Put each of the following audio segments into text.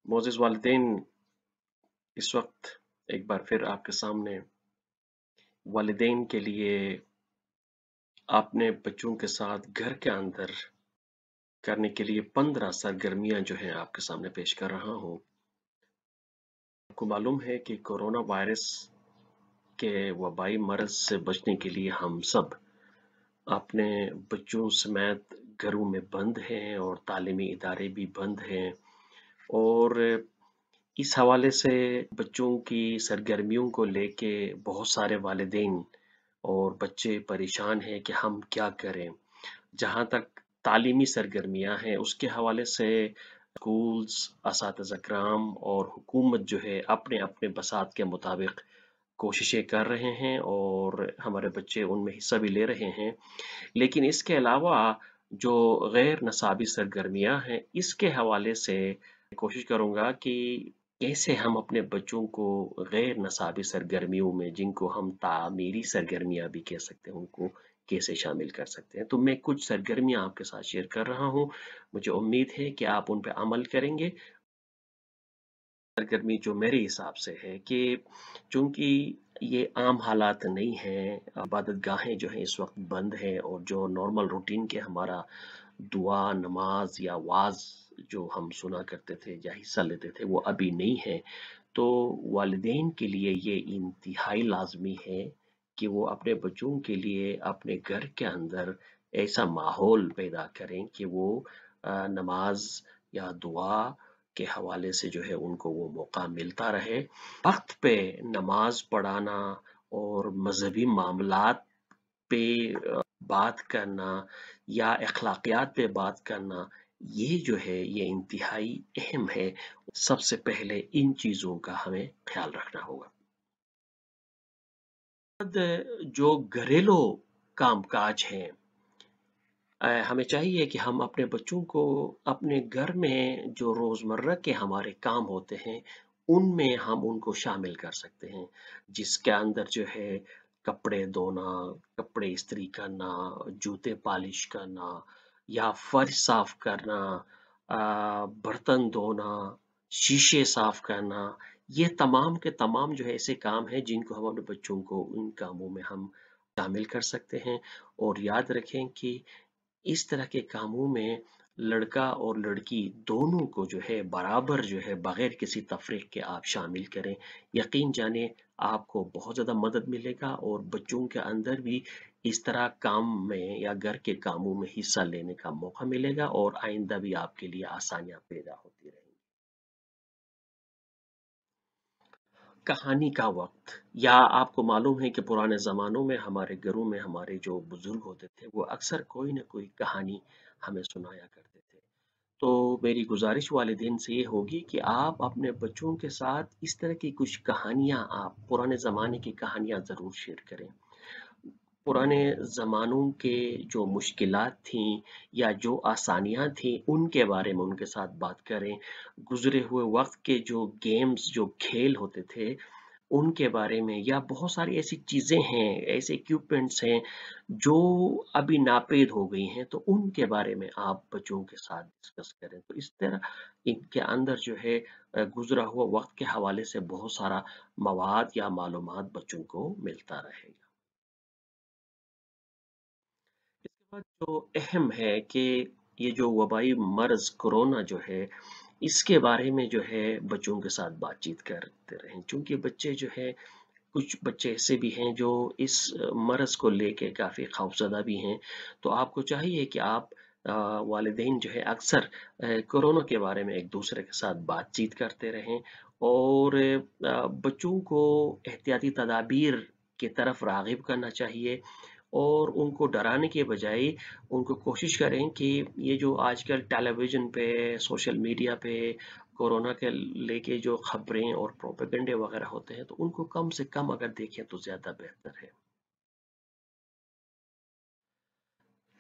मोअज़्ज़िज़ वालिदैन, इस वक़्त एक बार फिर आपके सामने वालिदैन के लिए अपने बच्चों के साथ घर के अंदर करने के लिए 15 सरगर्मियाँ जो हैं आपके सामने पेश कर रहा हूँ। आपको मालूम है कि कोरोना वायरस के वबाई मर्ज़ से बचने के लिए हम सब अपने बच्चों समेत घरों में बंद हैं और तालीमी इदारे भी बंद हैं और इस हवाले से बच्चों की सरगर्मियों को लेके बहुत सारे वालिदैन और बच्चे परेशान हैं कि हम क्या करें। जहाँ तक तालीमी सरगर्मियाँ हैं उसके हवाले से स्कूल्स, असातिज़ा किराम और हुकूमत जो है अपने-अपने बसात के मुताबिक कोशिशें कर रहे हैं और हमारे बच्चे उनमें हिस्सा भी ले रहे हैं। लेकिन इसके अलावा जो गैर नसाबी सरगर्मियाँ हैं, इसके हवाले से कोशिश करूँगा कि कैसे हम अपने बच्चों को गैर नसाबी सरगर्मियों में, जिनको हम तामीरी सरगर्मियाँ भी कह सकते हैं, उनको कैसे शामिल कर सकते हैं। तो मैं कुछ सरगर्मियाँ आपके साथ शेयर कर रहा हूँ। मुझे उम्मीद है कि आप उन पे अमल करेंगे। सरगर्मी जो मेरे हिसाब से है कि चूँकि ये आम हालात नहीं हैं, इबादतगाहें जो हैं इस वक़्त बंद हैं और जो नॉर्मल रूटीन के हमारा दुआ, नमाज़ या वाज़ जो हम सुना करते थे या हिस्सा लेते थे, वो अभी नहीं है। तो वालिदैन के लिए ये इंतहाई लाज़मी है कि वो अपने बच्चों के लिए अपने घर के अंदर ऐसा माहौल पैदा करें कि वो नमाज़ या दुआ के हवाले से जो है उनको वो मौका मिलता रहे। वक़्त पे नमाज़ पढ़ाना और मज़हबी मामलात पे बात करना या अखलाकियात पे बात करना, ये जो है ये इंतहाई अहम है। सबसे पहले इन चीज़ों का हमें ख्याल रखना होगा। जो घरेलू काम-काज हैं, हमें चाहिए कि हम अपने बच्चों को अपने घर में जो रोज़मर्रा के हमारे काम होते हैं, उनमें हम उनको शामिल कर सकते हैं। जिसके अंदर जो है कपड़े धोना, कपड़े इस्त्री करना, जूते पॉलिश करना या फर्श साफ करना, बर्तन धोना, शीशे साफ करना, ये तमाम के तमाम जो है ऐसे काम हैं जिनको हम अपने बच्चों को उन कामों में हम शामिल कर सकते हैं। और याद रखें कि इस तरह के कामों में लड़का और लड़की दोनों को जो है बराबर जो है बगैर किसी तफरीक के आप शामिल करें। यकीन जाने आपको बहुत ज़्यादा मदद मिलेगा और बच्चों के अंदर भी इस तरह काम में या घर के कामों में हिस्सा लेने का मौका मिलेगा और आइंदा भी आपके लिए आसानियाँ पैदा होती रहेंगी। कहानी का वक्त, या आपको मालूम है कि पुराने ज़मानों में हमारे घरों में हमारे जो बुजुर्ग होते थे वो अक्सर कोई ना कोई कहानी हमें सुनाया करते थे। तो मेरी गुजारिश वालिदैन से ये होगी कि आप अपने बच्चों के साथ इस तरह की कुछ कहानियाँ, आप पुराने ज़माने की कहानियाँ ज़रूर शेयर करें। पुराने ज़मानों के जो मुश्किलात थीं या जो आसानियाँ थीं, उनके बारे में उनके साथ बात करें। गुज़रे हुए वक़्त के जो गेम्स, जो खेल होते थे, उनके बारे में, या बहुत सारी ऐसी चीज़ें हैं, ऐसे इक्विपमेंट्स हैं, जो अभी नापेद हो गई हैं, तो उनके बारे में आप बच्चों के साथ डिस्कस करें। तो इस तरह इनके अंदर जो है गुज़रा हुआ वक़्त के हवाले से बहुत सारा मवाद या मालूमात बच्चों को मिलता रहेगा। इसके बाद जो अहम है कि ये जो वबाई मर्ज़ कोरोना जो है, इसके बारे में जो है बच्चों के साथ बातचीत करते रहें। चूँकि बच्चे जो हैं, कुछ बच्चे ऐसे भी हैं जो इस मर्ज़ को लेके काफ़ी खौफ़ज़दा भी हैं। तो आपको चाहिए कि आप वालिदैन जो है अक्सर कोरोना के बारे में एक-दूसरे के साथ बातचीत करते रहें और बच्चों को एहतियाती तदाबीर की तरफ राग़िब करना चाहिए और उनको डराने के बजाय उनको कोशिश करें कि ये जो आजकल टेलीविज़न पे, सोशल मीडिया पे कोरोना के लेके जो खबरें और प्रोपेगेंडे वगैरह होते हैं, तो उनको कम से कम अगर देखें तो ज़्यादा बेहतर है।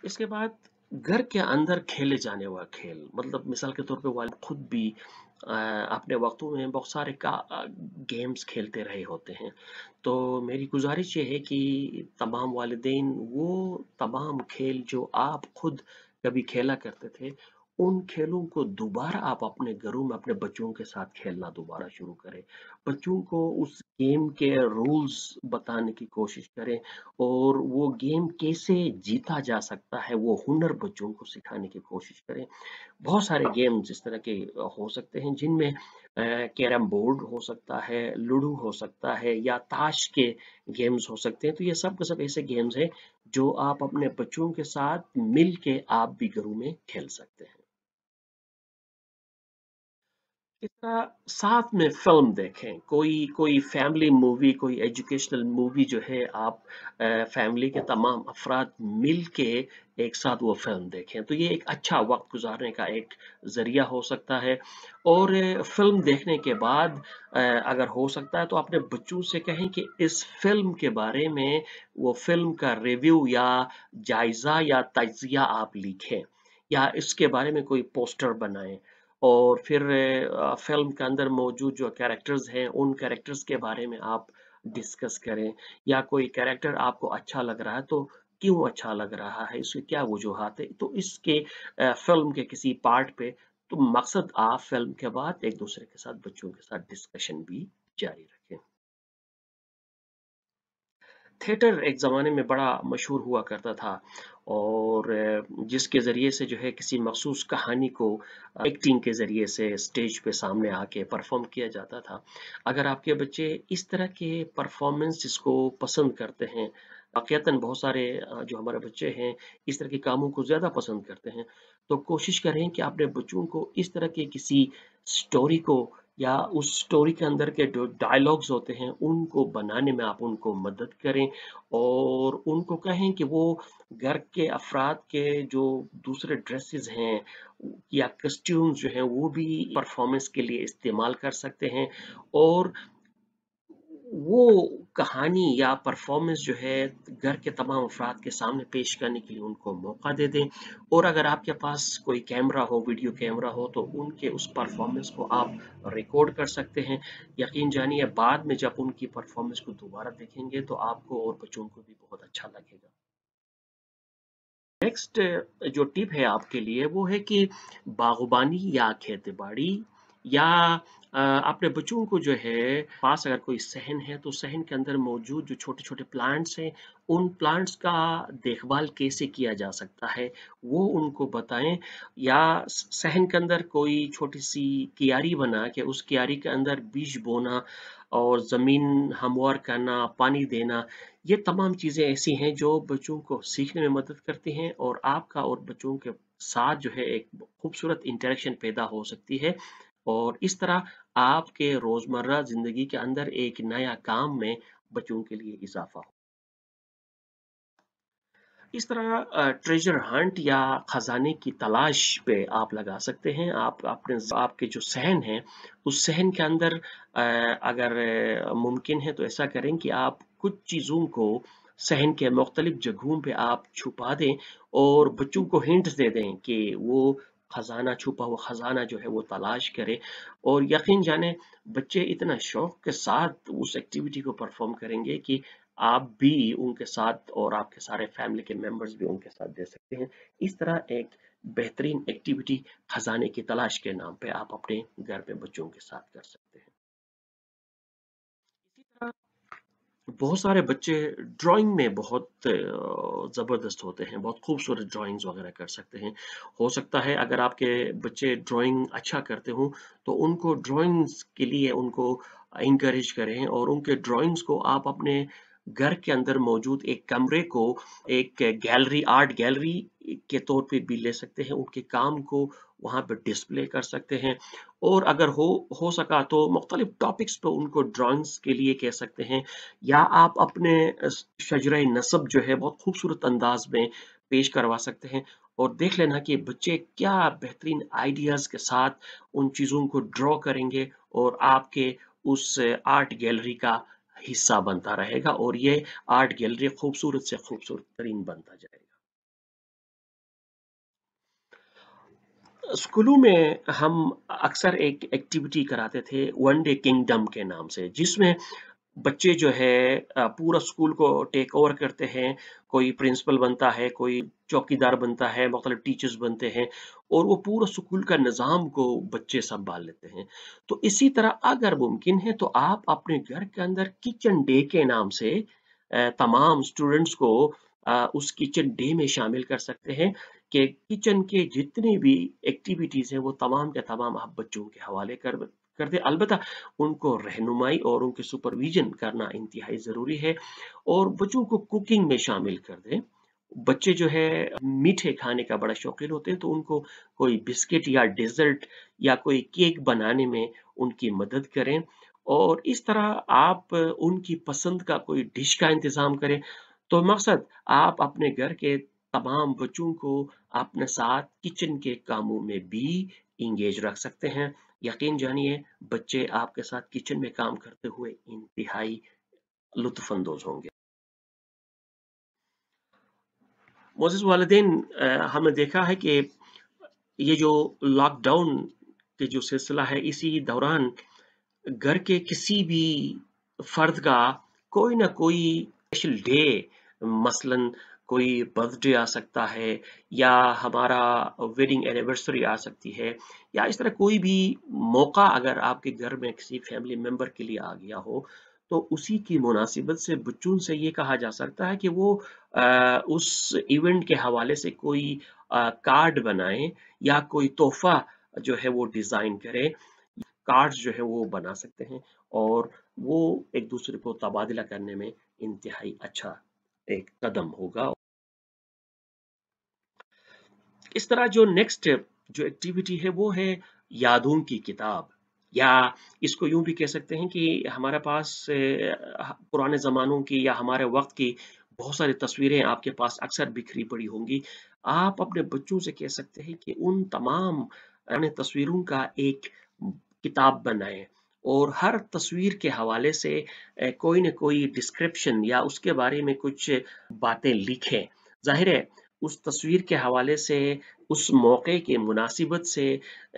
इसके बाद घर के अंदर खेले जाने वाला खेल, मतलब मिसाल के तौर पे वालिद खुद भी अपने वक्तों में बहुत सारे गेम्स खेलते रहे होते हैं। तो मेरी गुजारिश ये है कि तमाम वालिदैन वो तमाम खेल जो आप खुद कभी खेला करते थे, उन खेलों को दोबारा आप अपने घरों में अपने बच्चों के साथ खेलना दोबारा शुरू करें। बच्चों को उस गेम के रूल्स बताने की कोशिश करें और वो गेम कैसे जीता जा सकता है, वो हुनर बच्चों को सिखाने की कोशिश करें। बहुत सारे गेम्स इस तरह के हो सकते हैं जिनमें कैरम बोर्ड हो सकता है, लूडो हो सकता है या ताश के गेम्स हो सकते हैं। तो ये सब के सब ऐसे गेम्स हैं जो आप अपने बच्चों के साथ मिल के आप भी घरों में खेल सकते हैं। इस तरह साथ में फिल्म देखें, कोई कोई फैमिली मूवी, कोई एजुकेशनल मूवी जो है, आप फैमिली के तमाम अफराद मिल के एक साथ वो फिल्म देखें, तो ये एक अच्छा वक्त गुजारने का एक जरिया हो सकता है। और फिल्म देखने के बाद अगर हो सकता है तो अपने बच्चों से कहें कि इस फिल्म के बारे में वो फिल्म का रिव्यू या जायजा या तजिया आप लिखें या इसके बारे में कोई पोस्टर बनाएं। और फिर फ़िल्म के अंदर मौजूद जो कैरेक्टर्स हैं, उन कैरेक्टर्स के बारे में आप डिस्कस करें या कोई कैरेक्टर आपको अच्छा लग रहा है, तो क्यों अच्छा लग रहा है, इसकी क्या वजूहात है? तो इसके फ़िल्म के किसी पार्ट पे तो मकसद आप फ़िल्म के बाद एक-दूसरे के साथ, बच्चों के साथ डिस्कशन भी जारी रखें। थिएटर एक ज़माने में बड़ा मशहूर हुआ करता था और जिसके ज़रिए से जो है किसी मखसूस कहानी को एक्टिंग के ज़रिए से स्टेज पे सामने आके परफॉर्म किया जाता था। अगर आपके बच्चे इस तरह के परफॉर्मेंसेस को पसंद करते हैं, वाक़ईतन बहुत सारे जो हमारे बच्चे हैं इस तरह के कामों को ज़्यादा पसंद करते हैं, तो कोशिश करें कि अपने बच्चों को इस तरह के किसी स्टोरी को या उस स्टोरी के अंदर के जो डायलॉग्स होते हैं उनको बनाने में आप उनको मदद करें और उनको कहें कि वो घर के अफराद के जो दूसरे ड्रेसेस हैं या कस्ट्यूम्स जो हैं वो भी परफॉर्मेंस के लिए इस्तेमाल कर सकते हैं और वो कहानी या परफॉर्मेंस जो है घर के तमाम अफराद के सामने पेश करने के लिए उनको मौका दे दें। और अगर आपके पास कोई कैमरा हो, वीडियो कैमरा हो, तो उनके उस परफॉर्मेंस को आप रिकॉर्ड कर सकते हैं। यकीन जानिए बाद में जब उनकी परफॉर्मेंस को दोबारा देखेंगे तो आपको और बच्चों को भी बहुत अच्छा लगेगा। नेक्स्ट जो टिप है आपके लिए वो है कि बागवानी या खेती-बाड़ी या अपने बच्चों को जो है पास अगर कोई सहन है तो सहन के अंदर मौजूद जो छोटे-छोटे प्लांट्स हैं, उन प्लांट्स का देखभाल कैसे किया जा सकता है, वो उनको बताएँ या सहन के अंदर कोई छोटी-सी क्यारी बना के उस क्यारी के अंदर बीज बोना और ज़मीन हमवार करना, पानी देना, ये तमाम चीज़ें ऐसी हैं जो बच्चों को सीखने में मदद करती हैं और आपका और बच्चों के साथ जो है एक खूबसूरत इंटरेक्शन पैदा हो सकती है और इस तरह आपके रोज़मर्रा ज़िंदगी के अंदर एक नया काम में बच्चों के लिए इज़ाफ़ा हो। इस तरह ट्रेजर हंट या खजाने की तलाश पे आप लगा सकते हैं। आप अपने आपके जो सहन है उस सहन के अंदर अगर मुमकिन है तो ऐसा करें कि आप कुछ चीज़ों को सहन के मुख्तलिफ जगहों पे आप छुपा दें और बच्चों को हिंट्स दे दें कि वो खजाना छुपा हुआ खजाना जो है वो तलाश करे और यकीन जाने बच्चे इतना शौक के साथ उस एक्टिविटी को परफॉर्म करेंगे कि आप भी उनके साथ और आपके सारे फैमिली के मेंबर्स भी उनके साथ दे सकते हैं। इस तरह एक बेहतरीन एक्टिविटी खजाने की तलाश के नाम पे आप अपने घर पे बच्चों के साथ कर सकते हैं। इसी तरह बहुत सारे बच्चे ड्राइंग में बहुत ज़बरदस्त होते हैं, बहुत खूबसूरत ड्राइंग्स वगैरह कर सकते हैं। हो सकता है अगर आपके बच्चे ड्राइंग अच्छा करते हों, तो उनको ड्राइंग्स के लिए उनको एनकरेज करें और उनके ड्राइंग्स को आप अपने घर के अंदर मौजूद एक कमरे को एक गैलरी, आर्ट गैलरी के तौर पे भी ले सकते हैं। उनके काम को वहाँ पे डिस्प्ले कर सकते हैं और अगर हो सका तो मुख्तलिफ टॉपिक्स पे उनको ड्राइंग्स के लिए कह सकते हैं या आप अपने शजरा नसब जो है बहुत खूबसूरत अंदाज में पेश करवा सकते हैं और देख लेना कि बच्चे क्या बेहतरीन आइडियाज़ के साथ उन चीज़ों को ड्रॉ करेंगे और आपके उस आर्ट गैलरी का हिस्सा बनता रहेगा और ये आर्ट गैलरी खूबसूरत से खूबसूरत तरीन बनता जाएगा। स्कूलों में हम अक्सर एक एक्टिविटी कराते थे वन डे किंगडम के नाम से जिसमें बच्चे जो है पूरा स्कूल को टेक ओवर करते हैं, कोई प्रिंसिपल बनता है, कोई चौकीदार बनता है, मुख्तलिफ टीचर्स बनते हैं और वो पूरा स्कूल का निज़ाम को बच्चे सँभाल लेते हैं। तो इसी तरह अगर मुमकिन है तो आप अपने घर के अंदर किचन डे के नाम से तमाम स्टूडेंट्स को उस किचन डे में शामिल कर सकते हैं कि किचन के जितनी भी एक्टिविटीज़ हैं वो तमाम के तमाम आप बच्चों के हवाले कर दें। अलबत्ता उनको रहनुमाई और उनके सुपरविजन करना इंतहाई ज़रूरी है और बच्चों को कुकिंग में शामिल कर दें। बच्चे जो है मीठे खाने का बड़ा शौकीन होते हैं तो उनको कोई बिस्किट या डेजर्ट या कोई केक बनाने में उनकी मदद करें और इस तरह आप उनकी पसंद का कोई डिश का इंतज़ाम करें। तो मकसद आप अपने घर के तमाम बच्चों को अपने साथ किचन के कामों में भी इंगेज रख सकते हैं। यकीन जानिए बच्चे आपके साथ किचन में काम करते हुए इंतहाई लुत्फ अंदोज होंगे। मोअज़्ज़िज़ वालिदैन, हमने देखा है कि ये जो लॉकडाउन के जो सिलसिला है इसी दौरान घर के किसी भी फर्द का कोई ना कोई स्पेशल डे, मसलन कोई बर्थडे आ सकता है या हमारा वेडिंग एनिवर्सरी आ सकती है या इस तरह कोई भी मौका अगर आपके घर में किसी फैमिली मेंबर के लिए आ गया हो तो उसी की मुनासिबत से बच्चों से ये कहा जा सकता है कि वो उस इवेंट के हवाले से कोई कार्ड बनाएं या कोई तोहफा जो है वो डिजाइन करें। कार्ड्स जो है वो बना सकते हैं और वो एक दूसरे को तबादला करने में इंतहाई अच्छा एक कदम होगा। इस तरह जो नेक्स्ट जो एक्टिविटी है वो है यादों की किताब, या इसको यूं भी कह सकते हैं कि हमारे पास पुराने ज़मानों की या हमारे वक्त की बहुत सारी तस्वीरें आपके पास अक्सर बिखरी पड़ी होंगी। आप अपने बच्चों से कह सकते हैं कि उन तमाम पुराने तस्वीरों का एक किताब बनाएं और हर तस्वीर के हवाले से कोई न कोई डिस्क्रिप्शन या उसके बारे में कुछ बातें लिखें। ज़ाहिर है उस तस्वीर के हवाले से उस मौके की मुनासिबत से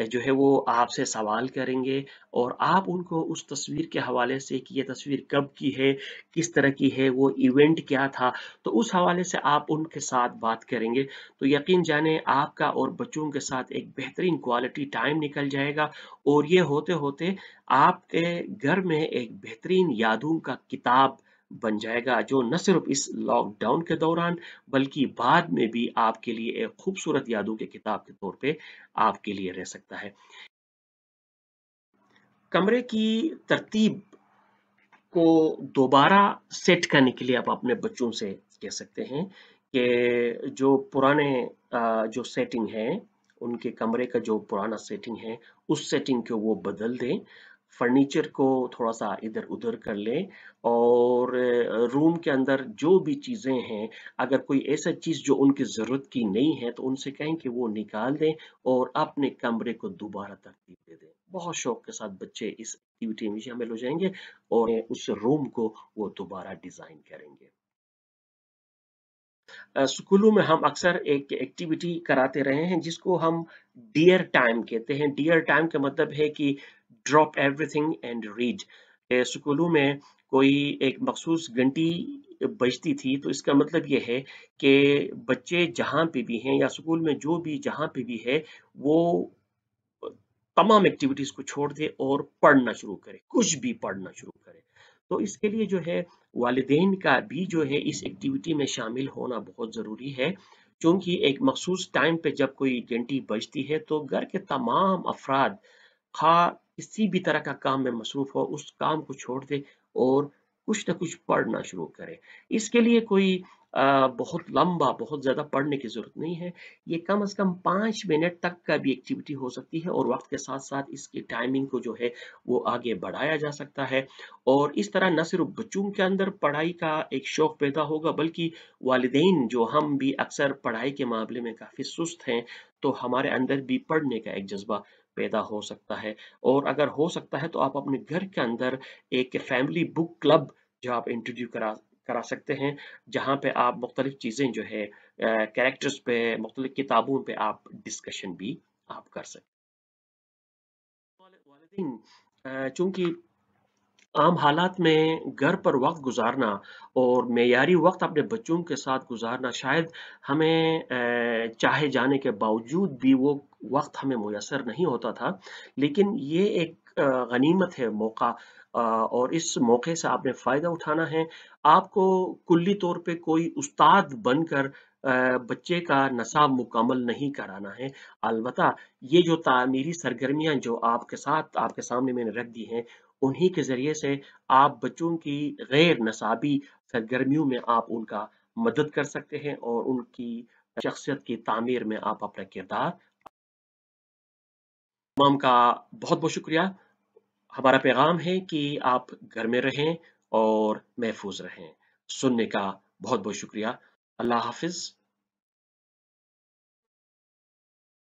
जो है वो आपसे सवाल करेंगे और आप उनको उस तस्वीर के हवाले से कि ये तस्वीर कब की है, किस तरह की है, वो इवेंट क्या था, तो उस हवाले से आप उनके साथ बात करेंगे तो यकीन जाने आपका और बच्चों के साथ एक बेहतरीन क्वालिटी टाइम निकल जाएगा और ये होते होते आपके घर में एक बेहतरीन यादों का किताब बन जाएगा जो न सिर्फ इस लॉकडाउन के दौरान बल्कि बाद में भी आपके लिए एक खूबसूरत यादों की किताब के तौर पे आपके लिए रह सकता है। कमरे की तरतीब को दोबारा सेट करने के लिए आप अपने बच्चों से कह सकते हैं कि जो पुराने जो सेटिंग है, उनके कमरे का जो पुराना सेटिंग है, उस सेटिंग को वो बदल दें। फर्नीचर को थोड़ा-सा इधर-उधर कर लें और रूम के अंदर जो भी चीज़ें हैं, अगर कोई ऐसा चीज़ जो उनकी ज़रूरत की नहीं है, तो उनसे कहें कि वो निकाल दें और अपने कमरे को दोबारा तरतीब दे दें। बहुत शौक के साथ बच्चे इस एक्टिविटी में शामिल हो जाएँगे और उस रूम को वो दोबारा डिजाइन करेंगे। स्कूलों में हम अक्सर एक एक्टिविटी कराते रहे हैं जिसको हम डियर टाइम कहते हैं। डियर टाइम का मतलब है कि ड्रॉप एवरीथिंग एंड रीड। स्कूलों में कोई एक मखसूस घंटी बजती थी तो इसका मतलब ये है कि बच्चे जहाँ पे भी हैं या स्कूल में जो भी जहाँ पे भी है वो तमाम एक्टिविटीज को छोड़ दे और पढ़ना शुरू करे, कुछ भी पढ़ना शुरू करे। तो इसके लिए जो है वालिदैन का भी जो है इस एक्टिविटी में शामिल होना बहुत ज़रूरी है क्योंकि एक मखसूस टाइम पे जब कोई घंटी बजती है तो घर के तमाम अफराद खा किसी भी तरह का काम में मसरूफ हो उस काम को छोड़ दे और कुछ ना कुछ पढ़ना शुरू करे। इसके लिए कोई बहुत लंबा बहुत ज़्यादा पढ़ने की ज़रूरत नहीं है। ये कम से कम 5 मिनट तक का भी एक्टिविटी हो सकती है और वक्त के साथ साथ इसकी टाइमिंग को जो है वो आगे बढ़ाया जा सकता है और इस तरह न सिर्फ बच्चों के अंदर पढ़ाई का एक शौक पैदा होगा बल्कि वालिदैन जो हम भी अक्सर पढ़ाई के मामले में काफ़ी सुस्त हैं तो हमारे अंदर भी पढ़ने का एक जज्बा पैदा हो सकता है। और अगर हो सकता है तो आप अपने घर के अंदर एक फैमिली बुक क्लब जो आप इंट्रोड्यूस करा करा सकते हैं जहाँ पे आप मुख्तलिफ चीज़ें जो है कैरेक्टर्स पे मुख्तलिफ किताबों पे आप डिस्कशन भी आप कर सकते हैं। वालिदैन चूंकि आम हालात में घर पर वक़्त गुज़ारना और मेयारी वक़्त अपने बच्चों के साथ गुज़ारना शायद हमें चाहे जाने के बावजूद भी वो वक़्त हमें मुयस्सर नहीं होता था। लेकिन ये एक गनीमत है मौका, और इस मौके से आपने फ़ायदा उठाना है। आपको कुल्ली तौर पे कोई उस्ताद बनकर बच्चे का नसाब मुकम्मल नहीं कराना है। अलबत्ता ये जो तामीरी सरगर्मियाँ जो आपके सामने मैंने रख दी हैं, उन्हीं के ज़रिए से आप बच्चों की गैर नसाबी सरगर्मियों में आप उनका मदद कर सकते हैं और उनकी शख्सियत की तामीर में आप अपना किरदार। तमाम का बहुत-बहुत शुक्रिया। हमारा पैगाम है कि आप घर में रहें और महफूज रहें। सुनने का बहुत-बहुत शुक्रिया। अल्लाह हाफ़िज़।